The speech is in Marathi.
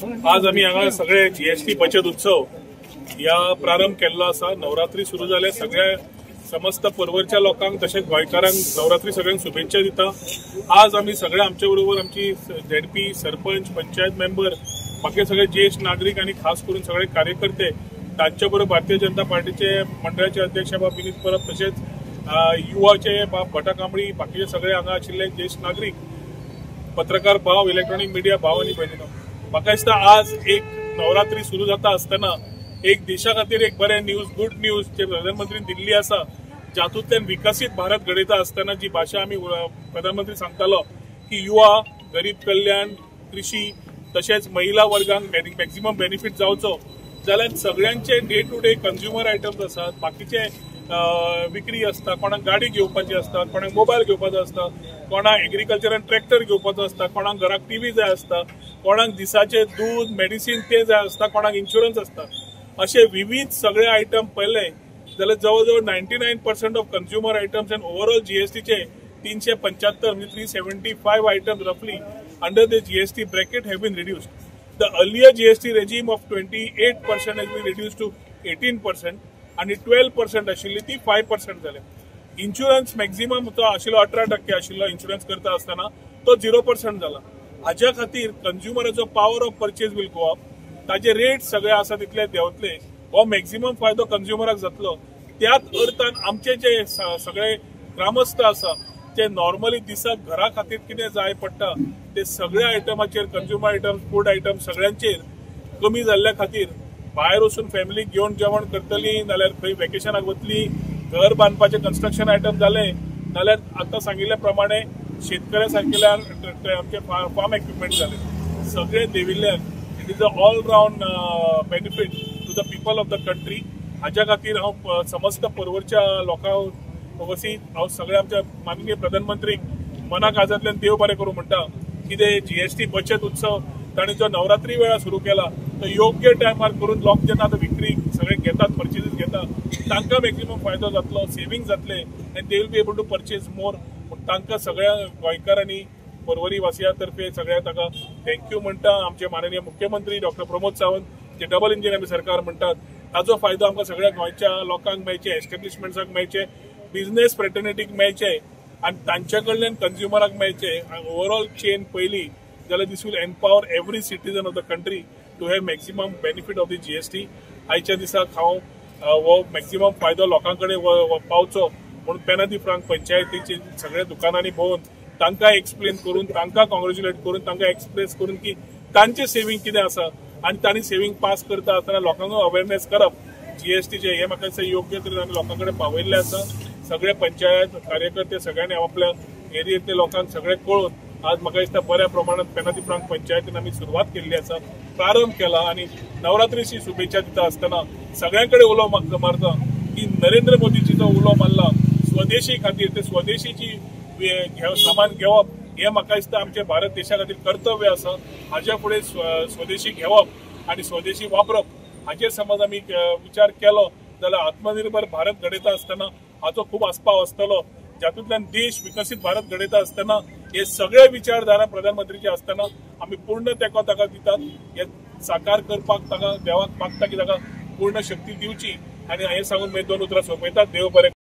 आज आम्ही हांगा सगळे जीएसटी बचत उत्सव या प्रारंभ केल्लो आसा। नवरात्री सुरू जाले, सगळ्या समस्त परवरच्या लोकांक तशेंच गोंयकारांक नवरात्री सगळ्यांक शुभेच्छा दिता। आज आम्ही सगळे आमचे बरोबर आमची झेडपी, सरपंच, पंचायत मेंबर, बाकी सगळे ज्येष्ठ नागरिक आणि खास करून सगळे कार्यकर्ते, तांचे बरोबर भारतीय जनता पार्टीचे मंडळाचे अध्यक्ष बाब विनीत परब, तसेच युवाचे बाब भटा कांबळी, बाकीचे सगळे हांगा आशिल्ले ज्येष्ठ नागरिक, पत्रकार भाव, इलेक्ट्रॉनिक मिडिया भाव आणि भयणीनो, म्हाका दिसता आज एक नवरात्री सुरू जाता आसतना एक देशा खातीर एक बरे न्यूज, गुड न्यूज जे प्रधानमंत्रीन दिल्ली आसा, जातूंतल्यान विकसीत भारत घडयता आसतना जी भाशा आमी प्रधानमंत्री सांगतालो की युवा, गरीब कल्याण, कृषी तशेंच महिला वर्गांक मॅक्झिमम बेनिफिट जावचो, जाल्यार सगळ्यांचे day to day consumer items आसात, बाकीचे विक्री असता, कोणाक गाडी घेवपाची असता, कोणाक मोबाईल घेवपाचो असता, कोणाक एग्रीकल्चरान ट्रॅक्टर घेवपाचो असता, कोणाक घराक टीव्ही जाय असता, कोणाक दिसाचे दूध, मेडिसिन ते जाय असता, कोणाक इन्शुरन्स असता, असे विविध सगळे आयटम पळयले जाल्यार जवळजवळ 99% of consumer items and overall जीएसटीचे 375 म्हणजे 375 आयटम्स रफली under the GST bracket have been reduced. The earlier GST regime of 28% has been reduced to 18% आणि 12% आशिल्ली ती 5% जाले. इन्शुरन्स मॅक्झिमम तो आशिल्लो 18% आशिल्लो इन्शुरन्स करता आसतना तो 0% जाला. हाज्या खातीर कंज्युमराचो power of purchase will go up, ताजे रेट सगळे आसा तितले देंवतले, हो मॅक्झिमम फायदो कंज्युमराक जातलो. त्याच अर्थान आमचे जे सगळे ग्रामस्थ आसा जे नॉर्मली दिसाक घरा खातीर कितें जाय पडटा ते सगळ्या आयटमाचेर, कंज्युमर आयटम्स, फूड आयटम्स सगळ्यांचेर कमी जाल्ल्या खातीर भायर वचून फॅमिलीक घेवन जेवण करतली, नाल्यार खंय वेकेशनाक वतली, घर बांदपाचे कन्स्ट्रक्शन आयटम जाले, नाल्यार आतां सांगिल्ल्या प्रमाणे शेतकऱ्या सारकेल्यान आमचे फार्म इक्विपमेंट जाले, सगळे देविल्ल्यान it is a all round benefit to the people of the country. हाज्या खातीर हांव समस्त परवरच्या लोकांक वसी हांव सगळ्या आमच्या माननीय प्रधानमंत्रीक मना काळजांतल्यान देव बरें करूं म्हणटा. कितें जीएसटी बचत उत्सव ताणें जो नवरात्री वेळा सुरू केला तो योग्य टायमार करून लोक जेन्ना आतां विक्री सगळे घेतात, परचेजीस घेतात, तांकां मॅक्झिमम फायदो जातलो, सेव्हिंग जातले and they will be able to purchase more. तांकां सगळ्या गोंयकारांनी परवरी वासिया तर्फे सगळ्या ताका थँक्यू म्हणटा. आमचे माननीय मुख्यमंत्री डॉक्टर प्रमोद सावंत जे डबल इंजिन आमी सरकार म्हणटात, ताजो फायदो आमकां सगळ्या गोंयच्या लोकांक मेळचे, एस्टॅब्लिशमेंट्साक मेळचे, बिझनेस फ्रेटर्निटीक मेळचे आनी तांचे कडल्यान कंज्युमराक मेळचे. ओवरऑल चेन पयली जाल्यार this will empower every citizen of the country to have maximum benefit of the GST. आयच्या दिसाक हांव हो मॅक्झिमम फायदो लोकां कडेन पावचो म्हणून पेनादी फ्रांक पंचायतीचे सगळ्या दुकानांनी भोंवन तांकां एक्सप्लेन करून, तांकां कॉंग्रॅच्युलेट करून, तांकां एक्सप्रेस करून की तांचे सेव्हिंग कितें आसा आनी तांणी सेव्हिंग पास करता आसतना लोकांक अवेरनेस करप जीएसटीचे, हे म्हाका दिसता योग्य तरेन आमी लोकां कडेन पावयल्ले आसा. सगळे पंचायत कार्यकर्ते सगळ्यांनी आपल्या एरियेतल्या लोकांक सगळे कळून आज म्हाका दिसता बऱ्या प्रमाणात पेनादी फ्रांक पंचायतीन आमी सुरवात केल्ली आसा, प्रारंभ केला आणि नवरात्रीची शुभेच्छा दिता आसतना सगळ्यांकडे उलो मारता की नरेंद्र मोदीची जो उलो मारला स्वदेशी खातीर, ते स्वदेशीची सामान घेवप हे म्हाका दिसता आमच्या भारत देशा खातीर कर्तव्य आसा. हाज्या फुडें स्वदेशी घेवप आणि स्वदेशी वापरप हाचेर समज आमी विचार केलो जाल्यार आत्मनिर्भर भारत घडयता आसतना हाचो खूब आस्पाव आसतलो, जातूंतल्यान देश विकसीत भारत घडयता आसतना हे सगळे विचारधारा प्रधानमंत्रीचे आसतना आमी पूर्ण तेंको ताका दितात. हे साकार करपाक ताका देवाक मागता की ताका पूर्ण शक्ती दिवची आणि हे सांगून 2 उतरां सोंपयतात. देव बरें.